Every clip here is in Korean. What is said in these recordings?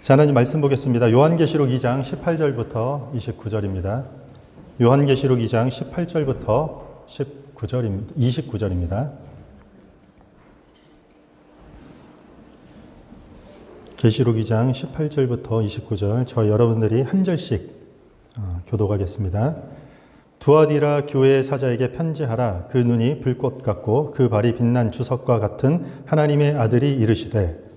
자, 하나님 말씀 보겠습니다. 요한계시록 2장 18절부터 29절입니다. 요한계시록 2장 18절부터 29절입니다. 계시록 2장 18절부터 29절, 저 여러분들이 한 절씩 교독하겠습니다. 두아디라 교회의 사자에게 편지하라. 그 눈이 불꽃 같고 그 발이 빛난 주석과 같은 하나님의 아들이 이르시되,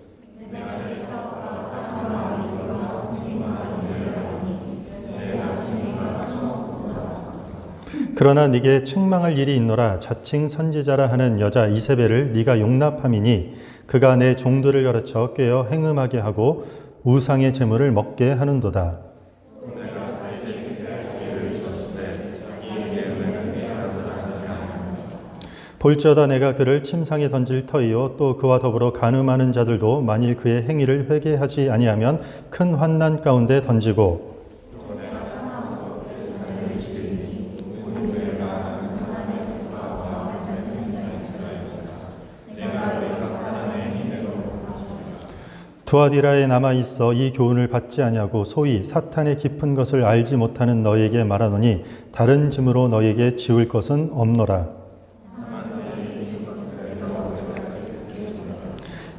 그러나 네게 책망할 일이 있노라. 자칭 선지자라 하는 여자 이세벨을 네가 용납함이니 그가 내 종들을 가르쳐 꾀어 행음하게 하고 우상의 제물을 먹게 하는도다. 볼지어다 내가 그를 침상에 던질 터이요 또 그와 더불어 간음하는 자들도 만일 그의 행위를 회개하지 아니하면 큰 환난 가운데 던지고, 두아디라에 남아있어 이 교훈을 받지 아니하고 소위 사탄의 깊은 것을 알지 못하는 너에게 말하노니 다른 짐으로 너에게 지울 것은 없노라.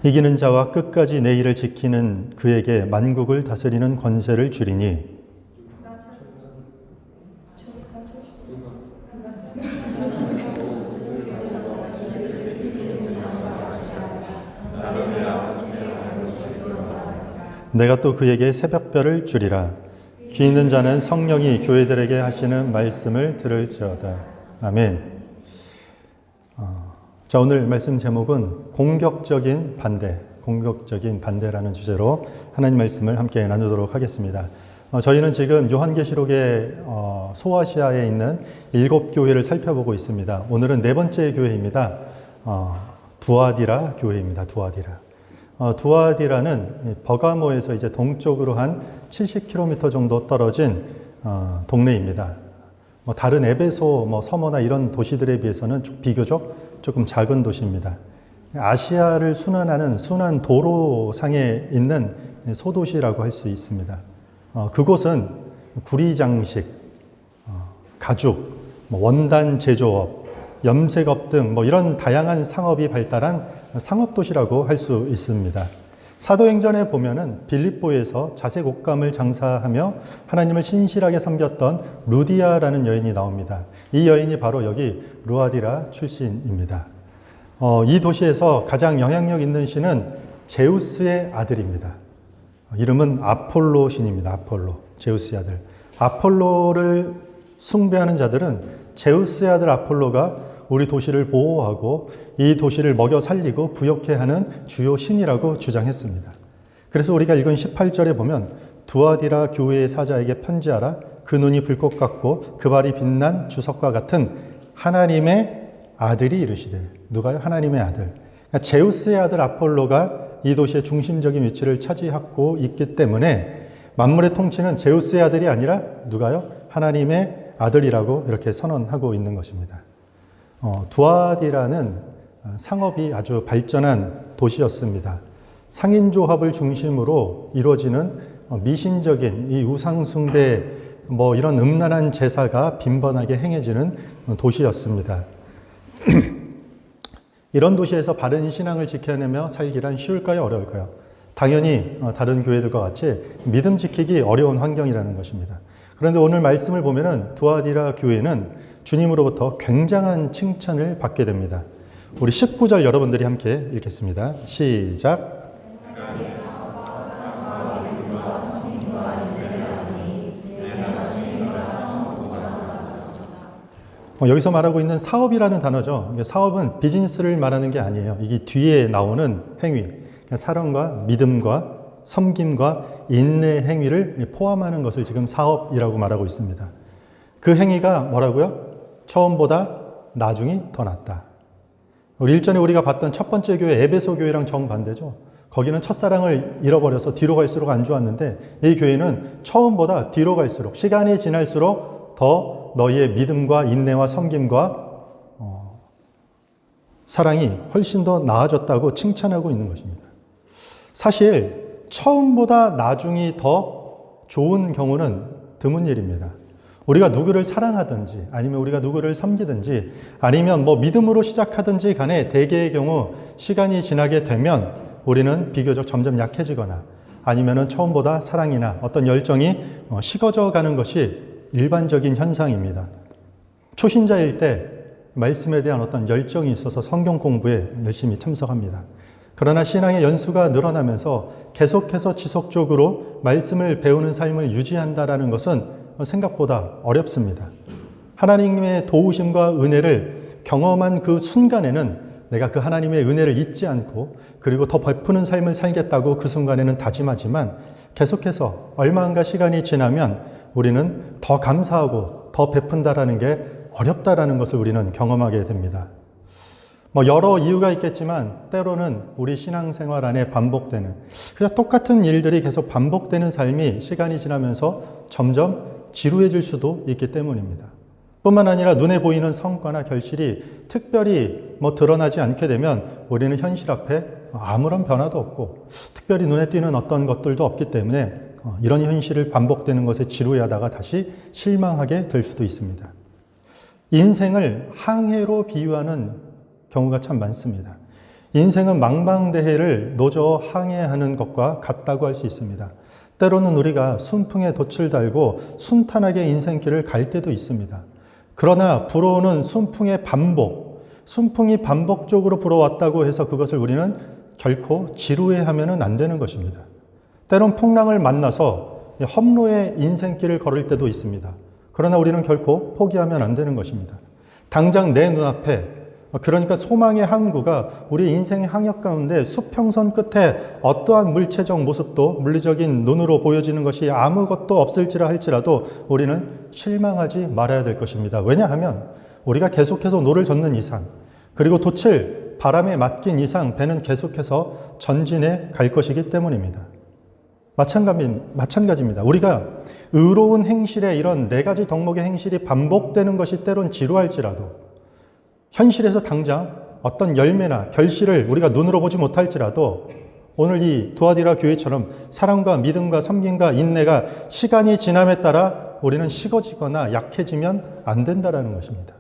이기는 자와 끝까지 내 일을 지키는 그에게 만국을 다스리는 권세를 주리니, 내가 또 그에게 새벽별을 주리라. 귀 있는 자는 성령이 교회들에게 하시는 말씀을 들을지어다. 아멘. 자, 오늘 말씀 제목은 공격적인 반대라는 주제로 하나님 말씀을 함께 나누도록 하겠습니다. 저희는 지금 요한계시록의 소아시아에 있는 7교회를 살펴보고 있습니다. 오늘은 네 번째 교회입니다. 두아디라 교회입니다. 두아디라는 버가모에서 이제 동쪽으로 한 70km 정도 떨어진 동네입니다. 다른 에베소, 서머나 이런 도시들에 비해서는 비교적 조금 작은 도시입니다. 아시아를 순환하는 순환 도로상에 있는 소도시라고 할 수 있습니다. 그곳은 구리장식, 가죽, 원단 제조업, 염색업 등 이런 다양한 상업이 발달한 상업도시라고 할 수 있습니다. 사도행전에 보면은 빌립보에서 자색 옷감을 장사하며 하나님을 신실하게 섬겼던 루디아라는 여인이 나옵니다. 이 여인이 바로 여기 루아디라 출신입니다. 이 도시에서 가장 영향력 있는 신은 제우스의 아들입니다. 이름은 아폴로 신입니다. 아폴로, 제우스의 아들. 아폴로를 숭배하는 자들은 제우스의 아들 아폴로가 우리 도시를 보호하고 이 도시를 먹여 살리고 부욕해 하는 주요 신이라고 주장했습니다. 그래서 우리가 읽은 18절에 보면 두아디라 교회의 사자에게 편지하라. 그 눈이 불꽃 같고 그 발이 빛난 주석과 같은 하나님의 아들이 이르시되. 누가요? 하나님의 아들. 그러니까 제우스의 아들 아폴로가 이 도시의 중심적인 위치를 차지하고 있기 때문에 만물의 통치는 제우스의 아들이 아니라 누가요? 하나님의 아들이라고 이렇게 선언하고 있는 것입니다. 두아디라는 상업이 아주 발전한 도시였습니다. 상인조합을 중심으로 이루어지는 미신적인 이 우상숭배 이런 음란한 제사가 빈번하게 행해지는 도시였습니다. 이런 도시에서 바른 신앙을 지켜내며 살기란 쉬울까요? 어려울까요? 당연히 다른 교회들과 같이 믿음 지키기 어려운 환경이라는 것입니다. 그런데 오늘 말씀을 보면은 두아디라 교회는 주님으로부터 굉장한 칭찬을 받게 됩니다. 우리 19절 여러분들이 함께 읽겠습니다. 시작. 여기서 말하고 있는 사업이라는 단어죠. 사업은 비즈니스를 말하는 게 아니에요. 이게 뒤에 나오는 행위, 사랑과 믿음과 섬김과 인내 행위를 포함하는 것을 지금 사업이라고 말하고 있습니다. 그 행위가 뭐라고요? 처음보다 나중이 더 낫다. 우리 일전에 우리가 봤던 첫 번째 교회 에베소 교회랑 정반대죠. 거기는 첫사랑을 잃어버려서 뒤로 갈수록 안 좋았는데 이 교회는 처음보다 뒤로 갈수록 시간이 지날수록 더 너희의 믿음과 인내와 섬김과 사랑이 훨씬 더 나아졌다고 칭찬하고 있는 것입니다. 사실 처음보다 나중이 더 좋은 경우는 드문 일입니다. 우리가 누구를 사랑하든지 아니면 우리가 누구를 섬기든지 아니면 믿음으로 시작하든지 간에 대개의 경우 시간이 지나게 되면 우리는 비교적 점점 약해지거나 아니면은 처음보다 사랑이나 어떤 열정이 식어져 가는 것이 일반적인 현상입니다. 초신자일 때 말씀에 대한 어떤 열정이 있어서 성경 공부에 열심히 참석합니다. 그러나 신앙의 연수가 늘어나면서 계속해서 지속적으로 말씀을 배우는 삶을 유지한다는 것은 생각보다 어렵습니다. 하나님의 도우심과 은혜를 경험한 그 순간에는 내가 그 하나님의 은혜를 잊지 않고 그리고 더 베푸는 삶을 살겠다고 그 순간에는 다짐하지만 계속해서 얼마인가 시간이 지나면 우리는 더 감사하고 더 베푼다라는 게 어렵다라는 것을 우리는 경험하게 됩니다. 여러 이유가 있겠지만 때로는 우리 신앙생활 안에 반복되는 그냥 똑같은 일들이 계속 반복되는 삶이 시간이 지나면서 점점 지루해질 수도 있기 때문입니다. 뿐만 아니라 눈에 보이는 성과나 결실이 특별히 드러나지 않게 되면 우리는 현실 앞에 아무런 변화도 없고 특별히 눈에 띄는 어떤 것들도 없기 때문에 이런 현실을 반복되는 것에 지루해하다가 다시 실망하게 될 수도 있습니다. 인생을 항해로 비유하는 경우가 참 많습니다. 인생은 망망대해를 노저 항해하는 것과 같다고 할 수 있습니다. 때로는 우리가 순풍에 돛을 달고 순탄하게 인생길을 갈 때도 있습니다. 그러나 불어오는 순풍의 반복, 순풍이 반복적으로 불어왔다고 해서 그것을 우리는 결코 지루해하면 안 되는 것입니다. 때론 풍랑을 만나서 험로의 인생길을 걸을 때도 있습니다. 그러나 우리는 결코 포기하면 안 되는 것입니다. 당장 내 눈앞에 그러니까 소망의 항구가 우리 인생의 항역 가운데 수평선 끝에 어떠한 물체적 모습도 물리적인 눈으로 보여지는 것이 아무것도 없을지라 할지라도 우리는 실망하지 말아야 될 것입니다. 왜냐하면 우리가 계속해서 노를 젓는 이상 그리고 돛을 바람에 맡긴 이상 배는 계속해서 전진해 갈 것이기 때문입니다. 마찬가지입니다. 우리가 의로운 행실에 이런 4가지 덕목의 행실이 반복되는 것이 때론 지루할지라도 현실에서 당장 어떤 열매나 결실을 우리가 눈으로 보지 못할지라도 오늘 이 두아디라 교회처럼 사랑과 믿음과 섬김과 인내가 시간이 지남에 따라 우리는 식어지거나 약해지면 안 된다는 것입니다.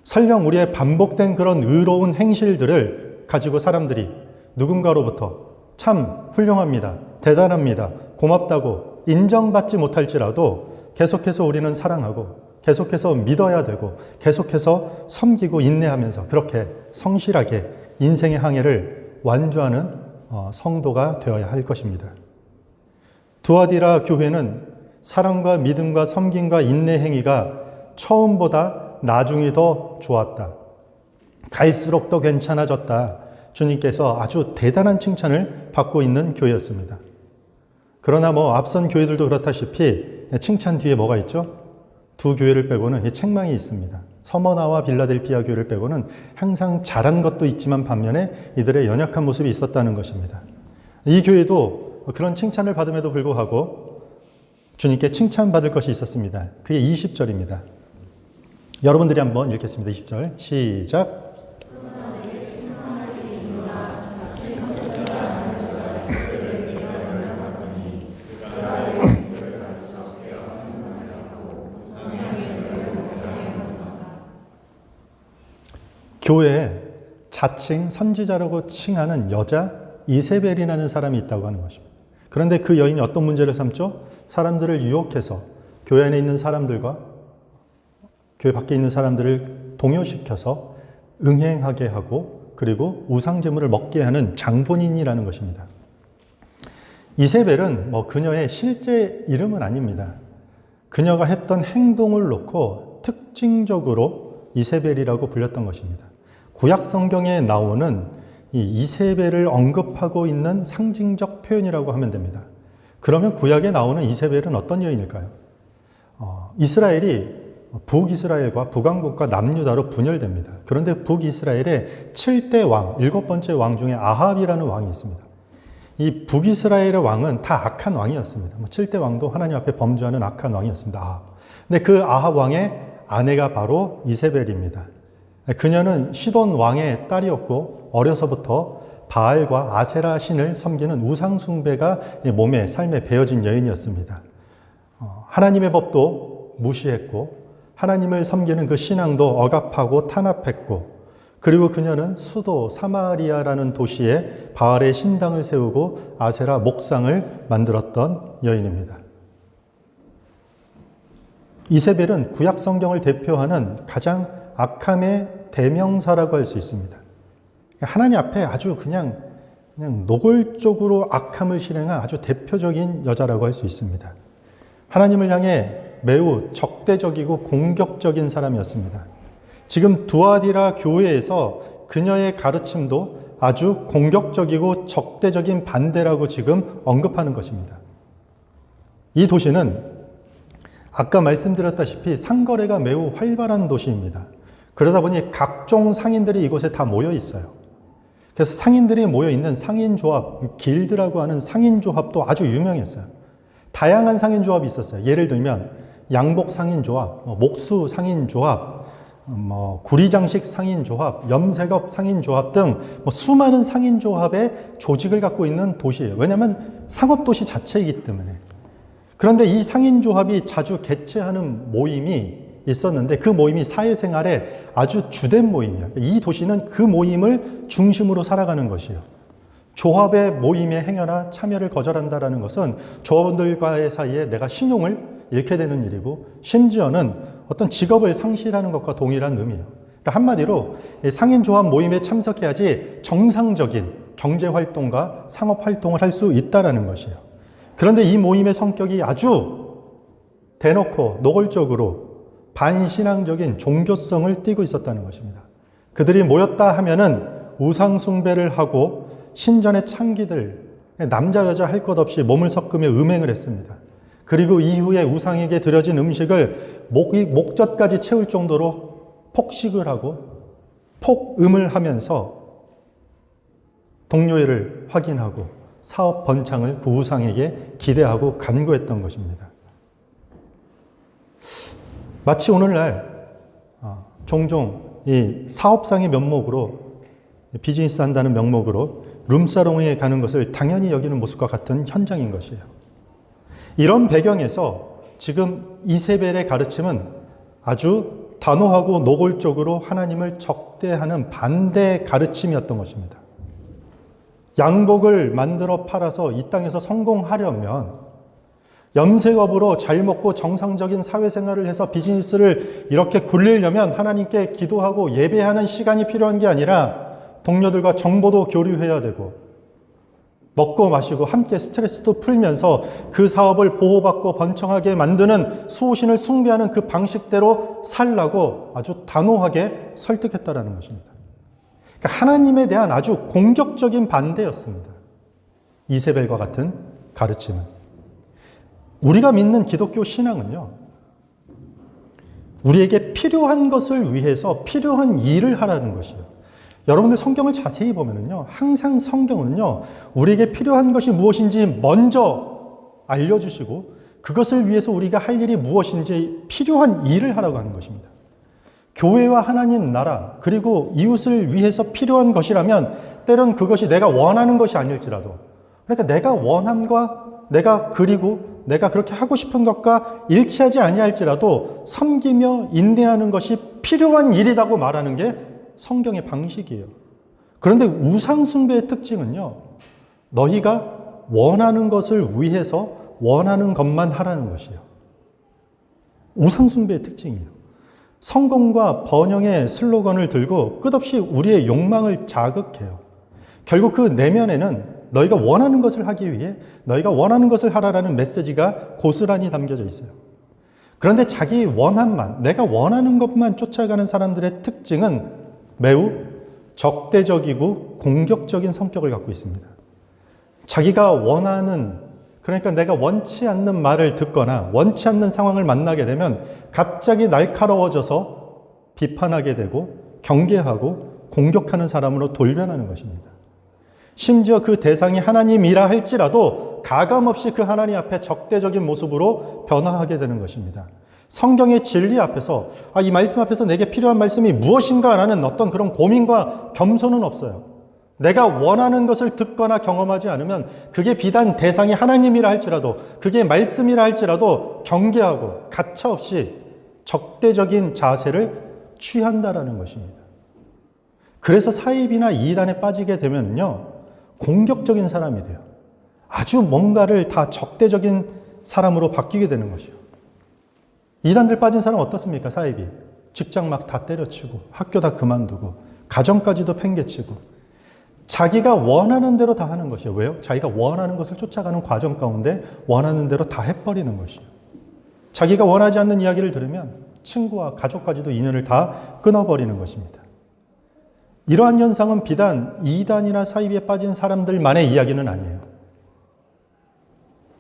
설령 우리의 반복된 그런 의로운 행실들을 가지고 사람들이 누군가로부터 참 훌륭합니다, 대단합니다, 고맙다고 인정받지 못할지라도 계속해서 우리는 사랑하고 계속해서 믿어야 되고 계속해서 섬기고 인내하면서 그렇게 성실하게 인생의 항해를 완주하는 성도가 되어야 할 것입니다. 두아디라 교회는 사랑과 믿음과 섬김과 인내 행위가 처음보다 나중이 더 좋았다. 갈수록 더 괜찮아졌다. 주님께서 아주 대단한 칭찬을 받고 있는 교회였습니다. 그러나 앞선 교회들도 그렇다시피 칭찬 뒤에 뭐가 있죠? 두 교회를 빼고는 이 책망이 있습니다. 서머나와 빌라델피아 교회를 빼고는 항상 잘한 것도 있지만 반면에 이들의 연약한 모습이 있었다는 것입니다. 이 교회도 그런 칭찬을 받음에도 불구하고 주님께 칭찬받을 것이 있었습니다. 그게 20절입니다. 여러분들이 한번 읽겠습니다. 20절 시작. 교회에 자칭 선지자라고 칭하는 여자 이세벨이라는 사람이 있다고 하는 것입니다. 그런데 그 여인이 어떤 문제를 삼죠? 사람들을 유혹해서 교회 안에 있는 사람들과 교회 밖에 있는 사람들을 동요시켜서 응행하게 하고 그리고 우상제물을 먹게 하는 장본인이라는 것입니다. 이세벨은 그녀의 실제 이름은 아닙니다. 그녀가 했던 행동을 놓고 특징적으로 이세벨이라고 불렸던 것입니다. 구약 성경에 나오는 이 이세벨을 언급하고 있는 상징적 표현이라고 하면 됩니다. 그러면 구약에 나오는 이세벨은 어떤 여인일까요? 이스라엘이 북이스라엘과 북왕국과 남유다로 분열됩니다. 그런데 북이스라엘의 7대 왕, 7번째 왕 중에 아합이라는 왕이 있습니다. 이 북이스라엘의 왕은 다 악한 왕이었습니다. 7대 왕도 하나님 앞에 범죄하는 악한 왕이었습니다. 아합. 근데 그 아합 왕의 아내가 바로 이세벨입니다. 그녀는 시돈 왕의 딸이었고 어려서부터 바알과 아세라 신을 섬기는 우상숭배가 몸에 삶에 배어진 여인이었습니다. 하나님의 법도 무시했고 하나님을 섬기는 그 신앙도 억압하고 탄압했고, 그리고 그녀는 수도 사마리아라는 도시에 바알의 신당을 세우고 아세라 목상을 만들었던 여인입니다. 이세벨은 구약 성경을 대표하는 가장 악함의 대명사라고 할 수 있습니다. 하나님 앞에 아주 그냥 노골적으로 악함을 실행한 아주 대표적인 여자라고 할 수 있습니다. 하나님을 향해 매우 적대적이고 공격적인 사람이었습니다. 지금 두아디라 교회에서 그녀의 가르침도 아주 공격적이고 적대적인 반대라고 지금 언급하는 것입니다. 이 도시는 아까 말씀드렸다시피 상거래가 매우 활발한 도시입니다. 그러다 보니 각종 상인들이 이곳에 다 모여 있어요. 그래서 상인들이 모여 있는 상인조합, 길드라고 하는 상인조합도 아주 유명했어요. 다양한 상인조합이 있었어요. 예를 들면 양복 상인조합, 목수 상인조합, 구리장식 상인조합, 염색업 상인조합 등 수많은 상인조합의 조직을 갖고 있는 도시예요. 왜냐하면 상업도시 자체이기 때문에. 그런데 이 상인조합이 자주 개최하는 모임이 있었는데 그 모임이 사회생활에 아주 주된 모임이에요. 이 도시는 그 모임을 중심으로 살아가는 것이에요. 조합의 모임에 행여나 참여를 거절한다는 것은 조합원들과의 사이에 내가 신용을 잃게 되는 일이고, 심지어는 어떤 직업을 상실하는 것과 동일한 의미예요. 그러니까 한마디로 상인조합 모임에 참석해야지 정상적인 경제활동과 상업활동을 할 수 있다는 것이에요. 그런데 이 모임의 성격이 아주 대놓고 노골적으로 반신앙적인 종교성을 띠고 있었다는 것입니다. 그들이 모였다 하면은 우상숭배를 하고 신전의 창기들, 남자 여자 할 것 없이 몸을 섞으며 음행을 했습니다. 그리고 이후에 우상에게 드려진 음식을 목젖까지 채울 정도로 폭식을 하고 폭음을 하면서 동료애를 확인하고 사업 번창을 그 우상에게 기대하고 간구했던 것입니다. 마치 오늘날 종종 이 사업상의 면목으로, 비즈니스 한다는 명목으로 룸사롱에 가는 것을 당연히 여기는 모습과 같은 현장인 것이에요. 이런 배경에서 지금 이세벨의 가르침은 아주 단호하고 노골적으로 하나님을 적대하는 반대 가르침이었던 것입니다. 양복을 만들어 팔아서 이 땅에서 성공하려면, 염색업으로 잘 먹고 정상적인 사회생활을 해서 비즈니스를 이렇게 굴리려면 하나님께 기도하고 예배하는 시간이 필요한 게 아니라 동료들과 정보도 교류해야 되고 먹고 마시고 함께 스트레스도 풀면서 그 사업을 보호받고 번창하게 만드는 수호신을 숭배하는 그 방식대로 살라고 아주 단호하게 설득했다라는 것입니다. 그러니까 하나님에 대한 아주 공격적인 반대였습니다. 이세벨과 같은 가르침은. 우리가 믿는 기독교 신앙은요, 우리에게 필요한 것을 위해서 필요한 일을 하라는 것이에요. 여러분들 성경을 자세히 보면은요, 항상 성경은요, 우리에게 필요한 것이 무엇인지 먼저 알려주시고 그것을 위해서 우리가 할 일이 무엇인지 필요한 일을 하라고 하는 것입니다. 교회와 하나님 나라 그리고 이웃을 위해서 필요한 것이라면 때론 그것이 내가 원하는 것이 아닐지라도, 그러니까 내가 원함과 내가 그리고 내가 그렇게 하고 싶은 것과 일치하지 아니할지라도 섬기며 인내하는 것이 필요한 일이라고 말하는 게 성경의 방식이에요. 그런데 우상숭배의 특징은요, 너희가 원하는 것을 위해서 원하는 것만 하라는 것이에요. 우상숭배의 특징이에요. 성공과 번영의 슬로건을 들고 끝없이 우리의 욕망을 자극해요. 결국 그 내면에는 너희가 원하는 것을 하기 위해 너희가 원하는 것을 하라라는 메시지가 고스란히 담겨져 있어요. 그런데 자기 원함만, 내가 원하는 것만 쫓아가는 사람들의 특징은 매우 적대적이고 공격적인 성격을 갖고 있습니다. 자기가 원하는, 그러니까 내가 원치 않는 말을 듣거나 원치 않는 상황을 만나게 되면 갑자기 날카로워져서 비판하게 되고 경계하고 공격하는 사람으로 돌변하는 것입니다. 심지어 그 대상이 하나님이라 할지라도 가감없이 그 하나님 앞에 적대적인 모습으로 변화하게 되는 것입니다. 성경의 진리 앞에서 이 말씀 앞에서 내게 필요한 말씀이 무엇인가 라는 어떤 그런 고민과 겸손은 없어요. 내가 원하는 것을 듣거나 경험하지 않으면 그게 비단 대상이 하나님이라 할지라도, 그게 말씀이라 할지라도 경계하고 가차없이 적대적인 자세를 취한다라는 것입니다. 그래서 사입이나 이단에 빠지게 되면요, 공격적인 사람이 돼요. 아주 뭔가를 다 적대적인 사람으로 바뀌게 되는 것이요. 이단들 빠진 사람 어떻습니까? 사입이 직장 막 다 때려치고 학교 다 그만두고 가정까지도 팽개치고 자기가 원하는 대로 다 하는 것이에요. 왜요? 자기가 원하는 것을 쫓아가는 과정 가운데 원하는 대로 다 해버리는 것이에요. 자기가 원하지 않는 이야기를 들으면 친구와 가족까지도 인연을 다 끊어버리는 것입니다. 이러한 현상은 비단 이단이나 사이비에 빠진 사람들만의 이야기는 아니에요.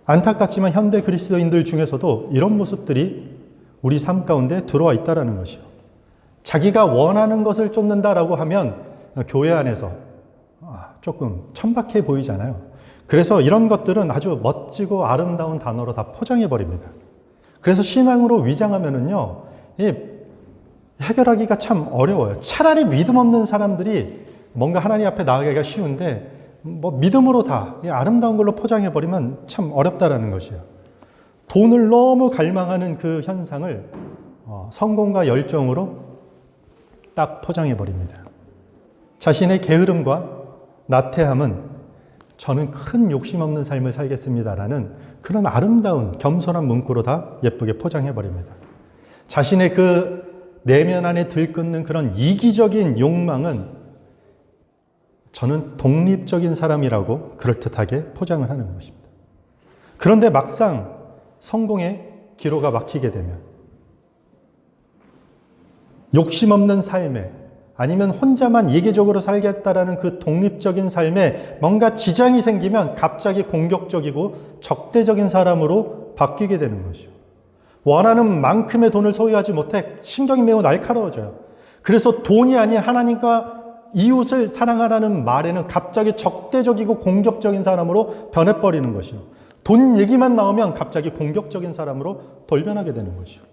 안타깝지만 현대 그리스도인들 중에서도 이런 모습들이 우리 삶 가운데 들어와 있다는 것이요. 자기가 원하는 것을 쫓는다라고 하면 교회 안에서 조금 천박해 보이잖아요. 그래서 이런 것들은 아주 멋지고 아름다운 단어로 다 포장해버립니다. 그래서 신앙으로 위장하면은요, 해결하기가 참 어려워요. 차라리 믿음 없는 사람들이 뭔가 하나님 앞에 나아가기가 쉬운데, 믿음으로 다 아름다운 걸로 포장해버리면 참 어렵다라는 것이에요. 돈을 너무 갈망하는 그 현상을 성공과 열정으로 딱 포장해버립니다. 자신의 게으름과 나태함은 저는 큰 욕심 없는 삶을 살겠습니다라는 그런 아름다운 겸손한 문구로 다 예쁘게 포장해버립니다. 자신의 그 내면 안에 들끓는 그런 이기적인 욕망은 저는 독립적인 사람이라고 그럴듯하게 포장을 하는 것입니다. 그런데 막상 성공의 기로가 막히게 되면 욕심 없는 삶에 아니면 혼자만 이기적으로 살겠다라는 그 독립적인 삶에 뭔가 지장이 생기면 갑자기 공격적이고 적대적인 사람으로 바뀌게 되는 것이죠. 원하는 만큼의 돈을 소유하지 못해 신경이 매우 날카로워져요. 그래서 돈이 아닌 하나님과 이웃을 사랑하라는 말에는 갑자기 적대적이고 공격적인 사람으로 변해버리는 것이죠. 돈 얘기만 나오면 갑자기 공격적인 사람으로 돌변하게 되는 것이죠.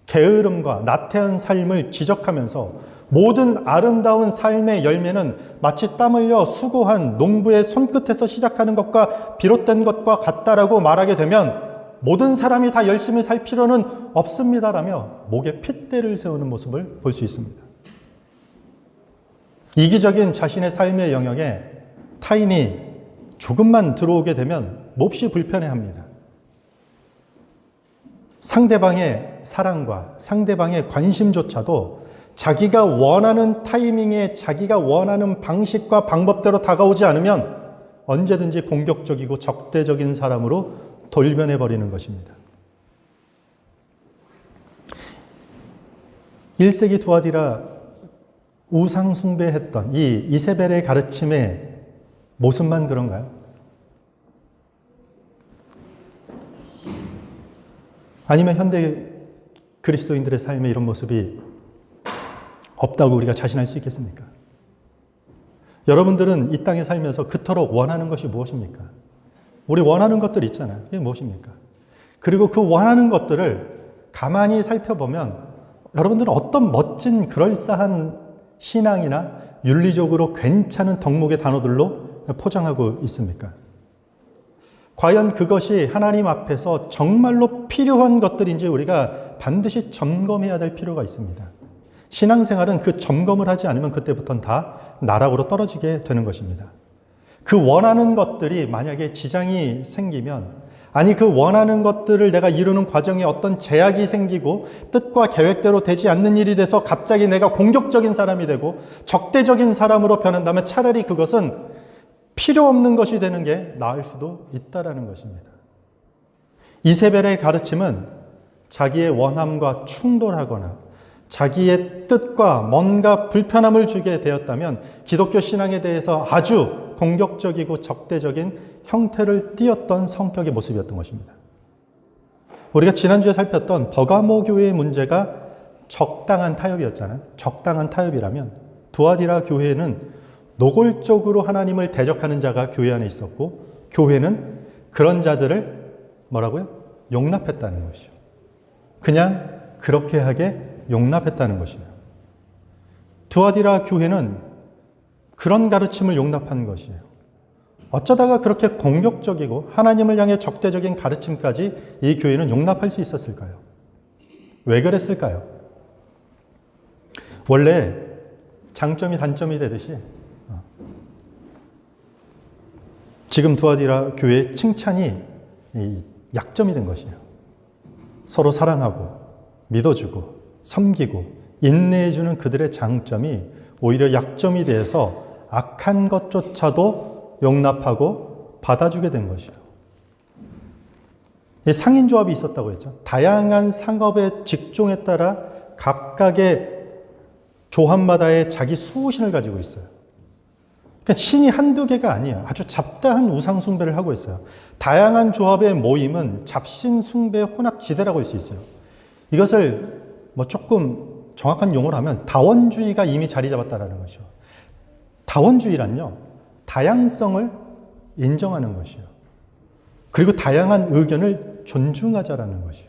게으름과 나태한 삶을 지적하면서 모든 아름다운 삶의 열매는 마치 땀 흘려 수고한 농부의 손끝에서 시작하는 것과 비롯된 것과 같다라고 말하게 되면 모든 사람이 다 열심히 살 필요는 없습니다라며 목에 핏대를 세우는 모습을 볼 수 있습니다. 이기적인 자신의 삶의 영역에 타인이 조금만 들어오게 되면 몹시 불편해합니다. 상대방의 사랑과 상대방의 관심조차도 자기가 원하는 타이밍에 자기가 원하는 방식과 방법대로 다가오지 않으면 언제든지 공격적이고 적대적인 사람으로 돌변해버리는 것입니다. 1세기 두아디라 우상 숭배했던 이 이세벨의 가르침의 모습만 그런가요? 아니면 현대 그리스도인들의 삶에 이런 모습이 없다고 우리가 자신할 수 있겠습니까? 여러분들은 이 땅에 살면서 그토록 원하는 것이 무엇입니까? 우리 원하는 것들 있잖아요. 그게 무엇입니까? 그리고 그 원하는 것들을 가만히 살펴보면 여러분들은 어떤 멋진 그럴싸한 신앙이나 윤리적으로 괜찮은 덕목의 단어들로 포장하고 있습니까? 과연 그것이 하나님 앞에서 정말로 필요한 것들인지 우리가 반드시 점검해야 될 필요가 있습니다. 신앙생활은 그 점검을 하지 않으면 그때부터는 다 나락으로 떨어지게 되는 것입니다. 그 원하는 것들이 만약에 지장이 생기면, 아니 그 원하는 것들을 내가 이루는 과정에 어떤 제약이 생기고 뜻과 계획대로 되지 않는 일이 돼서 갑자기 내가 공격적인 사람이 되고 적대적인 사람으로 변한다면 차라리 그것은 필요 없는 것이 되는 게 나을 수도 있다라는 것입니다. 이세벨의 가르침은 자기의 원함과 충돌하거나 자기의 뜻과 뭔가 불편함을 주게 되었다면 기독교 신앙에 대해서 아주 공격적이고 적대적인 형태를 띠었던 성격의 모습이었던 것입니다. 우리가 지난주에 살폈던 버가모 교회의 문제가 적당한 타협이었잖아요. 적당한 타협이라면 두아디라 교회는 노골적으로 하나님을 대적하는 자가 교회 안에 있었고 교회는 그런 자들을 뭐라고요? 용납했다는 것이죠. 그냥 그렇게 하게 용납했다는 것이에요. 두아디라 교회는 그런 가르침을 용납한 것이에요. 어쩌다가 그렇게 공격적이고 하나님을 향해 적대적인 가르침까지 이 교회는 용납할 수 있었을까요? 왜 그랬을까요? 원래 장점이 단점이 되듯이 지금 두아디라 교회의 칭찬이 약점이 된 것이에요. 서로 사랑하고 믿어주고 섬기고 인내해주는 그들의 장점이 오히려 약점이 되어서 악한 것조차도 용납하고 받아주게 된 것이에요. 상인조합이 있었다고 했죠. 다양한 상업의 직종에 따라 각각의 조합마다의 자기 수호신을 가지고 있어요. 그러니까 신이 한두 개가 아니에요. 아주 잡다한 우상 숭배를 하고 있어요. 다양한 조합의 모임은 잡신 숭배 혼합지대라고 할 수 있어요. 이것을 조금 정확한 용어로 하면 다원주의가 이미 자리 잡았다는 것이죠. 다원주의란요, 다양성을 인정하는 것이요. 그리고 다양한 의견을 존중하자라는 것이요.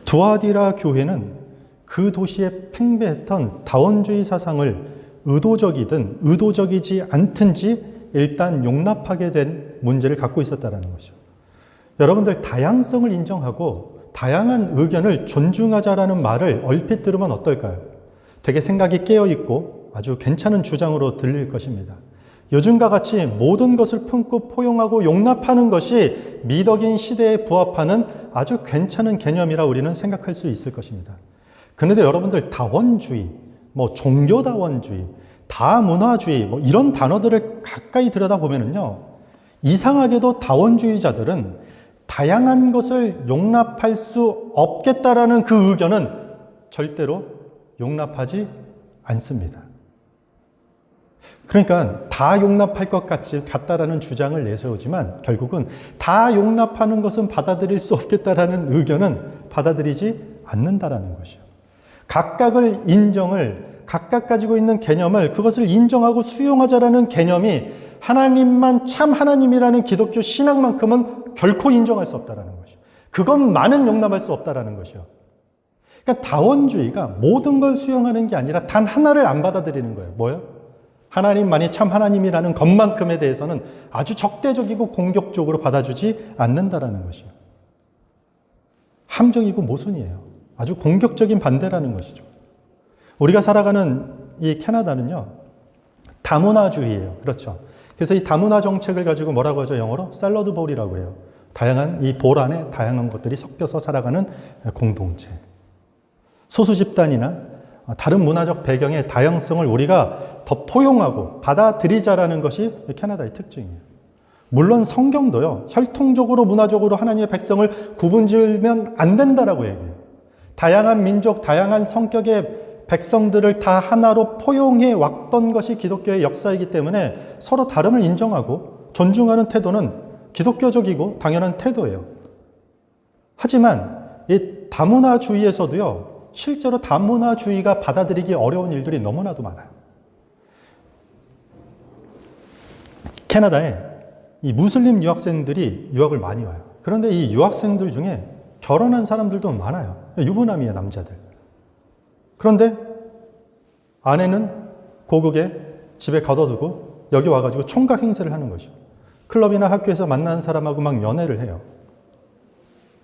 두아디라 교회는 그 도시에 팽배했던 다원주의 사상을 의도적이든 의도적이지 않든지 일단 용납하게 된 문제를 갖고 있었다는 것이죠. 여러분들 다양성을 인정하고 다양한 의견을 존중하자라는 말을 얼핏 들으면 어떨까요? 되게 생각이 깨어있고 아주 괜찮은 주장으로 들릴 것입니다. 요즘과 같이 모든 것을 품고 포용하고 용납하는 것이 미덕인 시대에 부합하는 아주 괜찮은 개념이라 우리는 생각할 수 있을 것입니다. 그런데 여러분들 다원주의, 종교다원주의, 다문화주의 이런 단어들을 가까이 들여다보면요, 이상하게도 다원주의자들은 다양한 것을 용납할 수 없겠다라는 그 의견은 절대로 용납하지 않습니다. 그러니까 다 용납할 것 같다라는 주장을 내세우지만 결국은 다 용납하는 것은 받아들일 수 없겠다라는 의견은 받아들이지 않는다라는 것이요. 각각을 각각 가지고 있는 개념을 그것을 인정하고 수용하자라는 개념이 하나님만 참 하나님이라는 기독교 신앙만큼은 결코 인정할 수 없다라는 것이요. 그것만은 용납할 수 없다라는 것이요. 그러니까 다원주의가 모든 걸 수용하는 게 아니라 단 하나를 안 받아들이는 거예요. 뭐요? 하나님만이 참 하나님이라는 것만큼에 대해서는 아주 적대적이고 공격적으로 받아주지 않는다라는 것이요. 함정이고 모순이에요. 아주 공격적인 반대라는 것이죠. 우리가 살아가는 이 캐나다는요, 다문화주의예요. 그렇죠. 그래서 이 다문화 정책을 가지고 뭐라고 하죠? 영어로 샐러드 볼이라고 해요. 다양한 이 볼 안에 다양한 것들이 섞여서 살아가는 공동체. 소수 집단이나 다른 문화적 배경의 다양성을 우리가 더 포용하고 받아들이자라는 것이 캐나다의 특징이에요. 물론 성경도요, 혈통적으로 문화적으로 하나님의 백성을 구분지으면 안 된다라고 얘기해요. 다양한 민족, 다양한 성격의 백성들을 다 하나로 포용해 왔던 것이 기독교의 역사이기 때문에 서로 다름을 인정하고 존중하는 태도는 기독교적이고 당연한 태도예요. 하지만 이 다문화주의에서도요, 실제로 다문화주의가 받아들이기 어려운 일들이 너무나도 많아요. 캐나다에 이 무슬림 유학생들이 유학을 많이 와요. 그런데 이 유학생들 중에 결혼한 사람들도 많아요. 유부남이에요, 남자들. 그런데 아내는 고국에 집에 가둬두고 여기 와가지고 총각 행세를 하는 것이죠. 클럽이나 학교에서 만나는 사람하고 막 연애를 해요.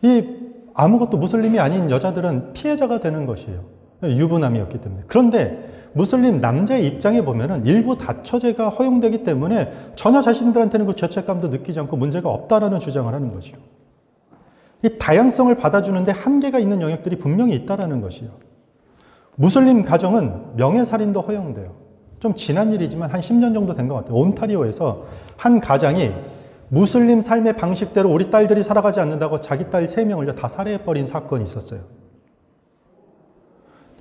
이 아무것도 무슬림이 아닌 여자들은 피해자가 되는 것이에요. 유부남이었기 때문에. 그런데 무슬림 남자의 입장에 보면은 일부 다처제가 허용되기 때문에 전혀 자신들한테는 그 죄책감도 느끼지 않고 문제가 없다라는 주장을 하는 것이요. 이 다양성을 받아주는데 한계가 있는 영역들이 분명히 있다라는 것이요. 무슬림 가정은 명예살인도 허용돼요. 좀 지난 일이지만 한 10년 정도 된 것 같아요. 온타리오에서 한 가장이 무슬림 삶의 방식대로 우리 딸들이 살아가지 않는다고 자기 딸 3명을 다 살해해버린 사건이 있었어요.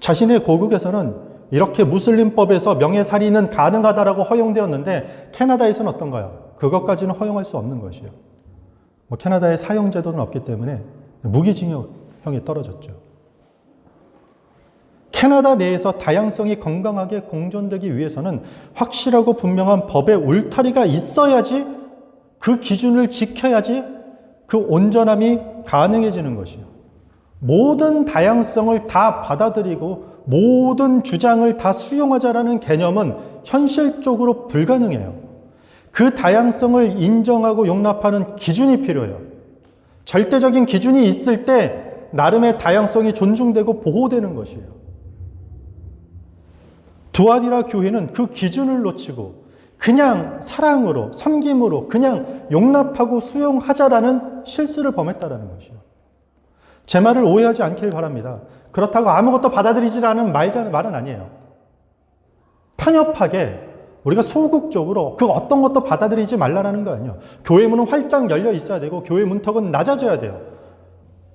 자신의 고국에서는 이렇게 무슬림법에서 명예살인은 가능하다라고 허용되었는데 캐나다에서는 어떤가요? 그것까지는 허용할 수 없는 것이에요. 캐나다에 사형제도는 없기 때문에 무기징역형이 떨어졌죠. 캐나다 내에서 다양성이 건강하게 공존되기 위해서는 확실하고 분명한 법의 울타리가 있어야지, 그 기준을 지켜야지 그 온전함이 가능해지는 것이요. 모든 다양성을 다 받아들이고 모든 주장을 다 수용하자라는 개념은 현실적으로 불가능해요. 그 다양성을 인정하고 용납하는 기준이 필요해요. 절대적인 기준이 있을 때 나름의 다양성이 존중되고 보호되는 것이에요. 두아디라 교회는 그 기준을 놓치고 그냥 사랑으로, 섬김으로 그냥 용납하고 수용하자라는 실수를 범했다라는 것이요. 제 말을 오해하지 않길 바랍니다. 그렇다고 아무것도 받아들이지 않은 말은 아니에요. 편협하게 우리가 소극적으로 그 어떤 것도 받아들이지 말라는 거 아니에요. 교회 문은 활짝 열려 있어야 되고 교회 문턱은 낮아져야 돼요.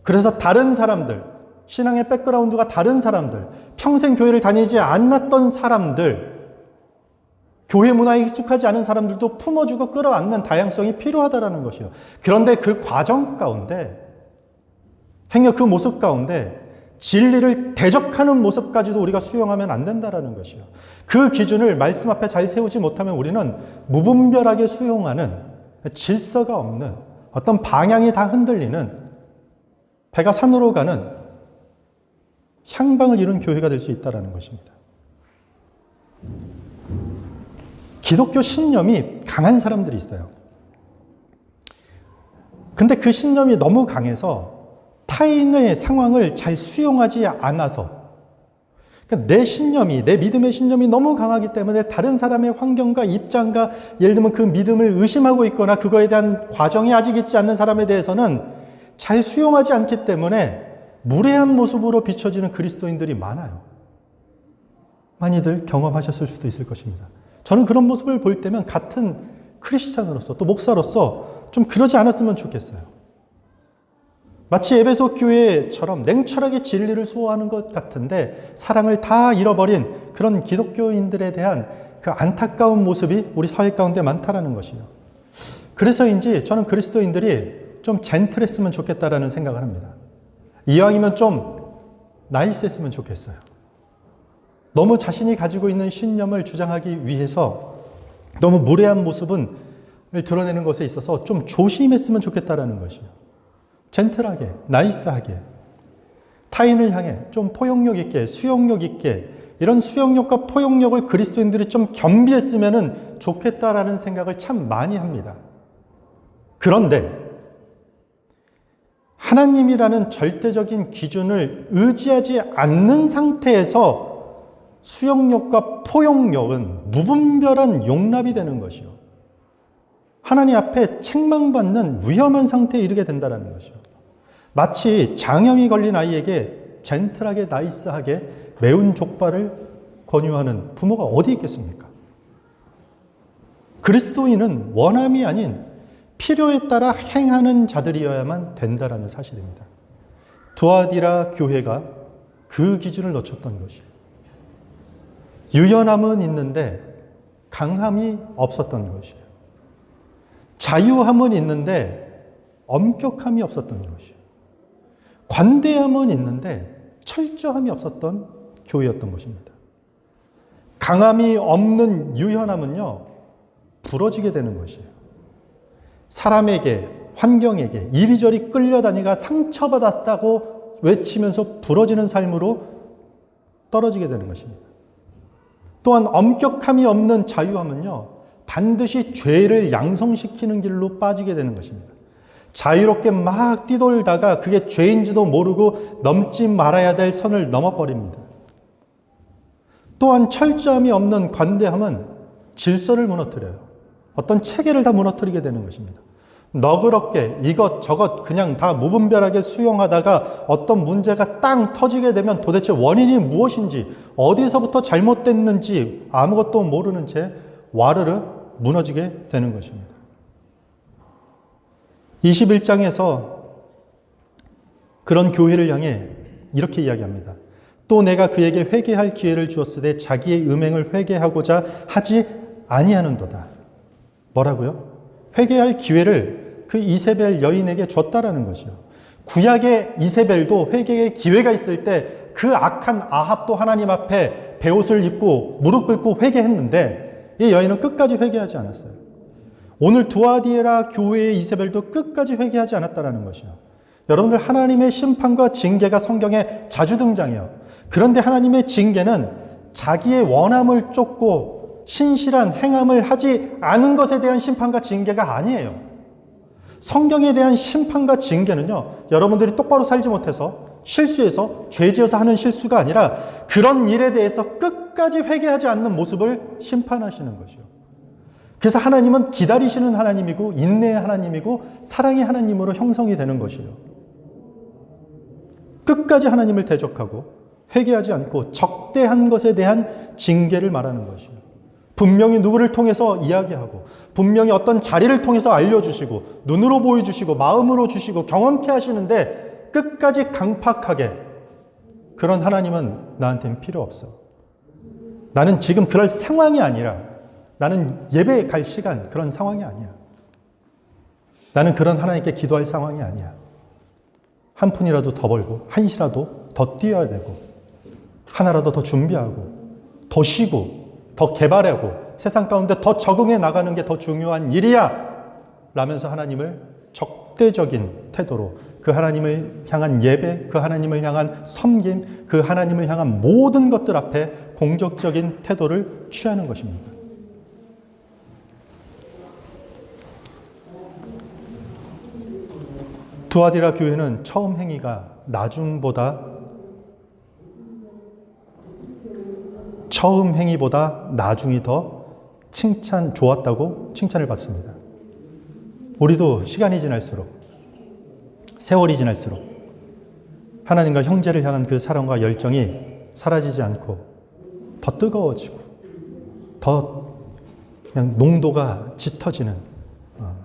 그래서 다른 사람들, 신앙의 백그라운드가 다른 사람들, 평생 교회를 다니지 않았던 사람들, 교회 문화에 익숙하지 않은 사람들도 품어주고 끌어안는 다양성이 필요하다는 것이요. 그런데 그 과정 가운데, 행여 그 모습 가운데 진리를 대적하는 모습까지도 우리가 수용하면 안 된다는 것이요. 그 기준을 말씀 앞에 잘 세우지 못하면 우리는 무분별하게 수용하는 질서가 없는 어떤 방향이 다 흔들리는 배가 산으로 가는 향방을 이룬 교회가 될 수 있다는 것입니다. 기독교 신념이 강한 사람들이 있어요. 근데 그 신념이 너무 강해서 타인의 상황을 잘 수용하지 않아서, 그러니까 내 신념이, 내 믿음의 신념이 너무 강하기 때문에 다른 사람의 환경과 입장과 예를 들면 그 믿음을 의심하고 있거나 그거에 대한 과정이 아직 있지 않는 사람에 대해서는 잘 수용하지 않기 때문에 무례한 모습으로 비춰지는 그리스도인들이 많아요. 많이들 경험하셨을 수도 있을 것입니다. 저는 그런 모습을 볼 때면 같은 크리스찬으로서 또 목사로서 좀 그러지 않았으면 좋겠어요. 마치 에베소 교회처럼 냉철하게 진리를 수호하는 것 같은데 사랑을 다 잃어버린 그런 기독교인들에 대한 그 안타까운 모습이 우리 사회 가운데 많다라는 것이요. 그래서인지 저는 그리스도인들이 좀 젠틀했으면 좋겠다라는 생각을 합니다. 이왕이면 좀 나이스했으면 좋겠어요. 너무 자신이 가지고 있는 신념을 주장하기 위해서 너무 무례한 모습을 드러내는 것에 있어서 좀 조심했으면 좋겠다라는 것이요. 젠틀하게, 나이스하게, 타인을 향해 좀 포용력 있게, 수용력 있게, 이런 수용력과 포용력을 그리스도인들이 좀 겸비했으면 좋겠다라는 생각을 참 많이 합니다. 그런데 하나님이라는 절대적인 기준을 의지하지 않는 상태에서 수용력과 포용력은 무분별한 용납이 되는 것이요. 하나님 앞에 책망받는 위험한 상태에 이르게 된다는 것이요. 마치 장염이 걸린 아이에게 젠틀하게 나이스하게 매운 족발을 권유하는 부모가 어디 있겠습니까? 그리스도인은 원함이 아닌 필요에 따라 행하는 자들이어야만 된다는 사실입니다. 두아디라 교회가 그 기준을 놓쳤던 것이에요. 유연함은 있는데 강함이 없었던 것이에요. 자유함은 있는데 엄격함이 없었던 것이에요. 관대함은 있는데 철저함이 없었던 교회였던 것입니다. 강함이 없는 유연함은요, 부러지게 되는 것이에요. 사람에게, 환경에게 이리저리 끌려다니가 상처받았다고 외치면서 부러지는 삶으로 떨어지게 되는 것입니다. 또한 엄격함이 없는 자유함은요, 반드시 죄를 양성시키는 길로 빠지게 되는 것입니다. 자유롭게 막 뛰돌다가 그게 죄인지도 모르고 넘지 말아야 될 선을 넘어버립니다. 또한 철저함이 없는 관대함은 질서를 무너뜨려요. 어떤 체계를 다 무너뜨리게 되는 것입니다. 너그럽게 이것저것 그냥 다 무분별하게 수용하다가 어떤 문제가 땅 터지게 되면 도대체 원인이 무엇인지 어디서부터 잘못됐는지 아무것도 모르는 채 와르르 무너지게 되는 것입니다. 21장에서 그런 교회를 향해 이렇게 이야기합니다. 또 내가 그에게 회개할 기회를 주었으되 자기의 음행을 회개하고자 하지 아니하는도다. 뭐라고요? 회개할 기회를 그 이세벨 여인에게 줬다라는 것이요. 구약의 이세벨도 회개의 기회가 있을 때 그 악한 아합도 하나님 앞에 베옷을 입고 무릎 꿇고 회개했는데 이 여인은 끝까지 회개하지 않았어요. 오늘 두아디라 교회의 이세벨도 끝까지 회개하지 않았다라는 것이요. 여러분들 하나님의 심판과 징계가 성경에 자주 등장해요. 그런데 하나님의 징계는 자기의 원함을 쫓고 신실한 행함을 하지 않은 것에 대한 심판과 징계가 아니에요. 성경에 대한 심판과 징계는요, 여러분들이 똑바로 살지 못해서 실수해서 죄지어서 하는 실수가 아니라 그런 일에 대해서 끝까지 회개하지 않는 모습을 심판하시는 것이요. 그래서 하나님은 기다리시는 하나님이고 인내의 하나님이고 사랑의 하나님으로 형성이 되는 것이요. 끝까지 하나님을 대적하고 회개하지 않고 적대한 것에 대한 징계를 말하는 것이요. 분명히 누구를 통해서 이야기하고 분명히 어떤 자리를 통해서 알려주시고 눈으로 보여주시고 마음으로 주시고 경험케 하시는데 끝까지 강팍하게 그런 하나님은 나한테는 필요 없어. 나는 지금 그럴 상황이 아니라 나는 예배에 갈 시간 그런 상황이 아니야. 나는 그런 하나님께 기도할 상황이 아니야. 한 푼이라도 더 벌고 한 시라도 더 뛰어야 되고 하나라도 더 준비하고 더 쉬고 더 개발하고 세상 가운데 더 적응해 나가는 게 더 중요한 일이야 라면서 하나님을 적대적인 태도로 그 하나님을 향한 예배, 그 하나님을 향한 섬김, 그 하나님을 향한 모든 것들 앞에 공격적인 태도를 취하는 것입니다. 두아디라 교회는 처음 행위가 처음 행위보다 나중이 더 좋았다고 칭찬을 받습니다. 우리도 시간이 지날수록 세월이 지날수록 하나님과 형제를 향한 그 사랑과 열정이 사라지지 않고 더 뜨거워지고 더 그냥 농도가 짙어지는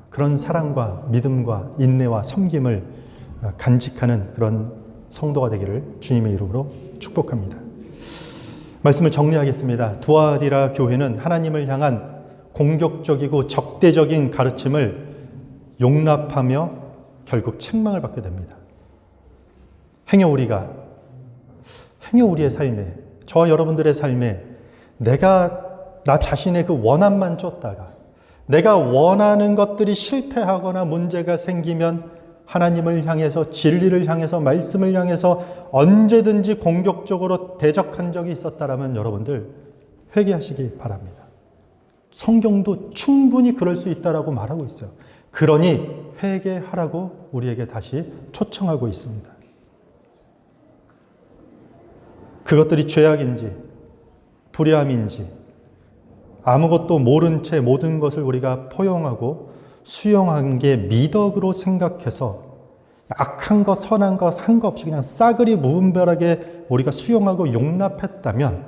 그런 사랑과 믿음과 인내와 섬김을 간직하는 그런 성도가 되기를 주님의 이름으로 축복합니다. 말씀을 정리하겠습니다. 두아디라 교회는 하나님을 향한 공격적이고 적대적인 가르침을 용납하며 결국 책망을 받게 됩니다. 행여 우리의 삶에, 저와 여러분들의 삶에 나 자신의 그 원함만 쫓다가 내가 원하는 것들이 실패하거나 문제가 생기면 하나님을 향해서 진리를 향해서 말씀을 향해서 언제든지 공격적으로 대적한 적이 있었다라면 여러분들 회개하시기 바랍니다. 성경도 충분히 그럴 수 있다라고 말하고 있어요. 그러니 회개하라고 우리에게 다시 초청하고 있습니다. 그것들이 죄악인지 불의함인지 아무것도 모른 채 모든 것을 우리가 포용하고 수용한 게 미덕으로 생각해서 악한 것 선한 것 상관없이 그냥 싸그리 무분별하게 우리가 수용하고 용납했다면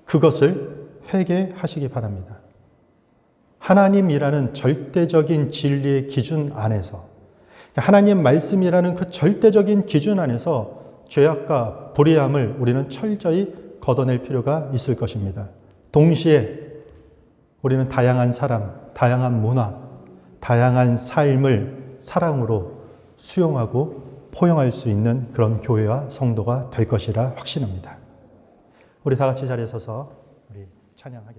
그것을 회개하시기 바랍니다. 하나님이라는 절대적인 진리의 기준 안에서 하나님 말씀이라는 그 절대적인 기준 안에서 죄악과 불의함을 우리는 철저히 걷어낼 필요가 있을 것입니다. 동시에 우리는 다양한 사람, 다양한 문화, 다양한 삶을 사랑으로 수용하고 포용할 수 있는 그런 교회와 성도가 될 것이라 확신합니다. 우리 다 같이 자리에 서서 우리 찬양하겠습니다.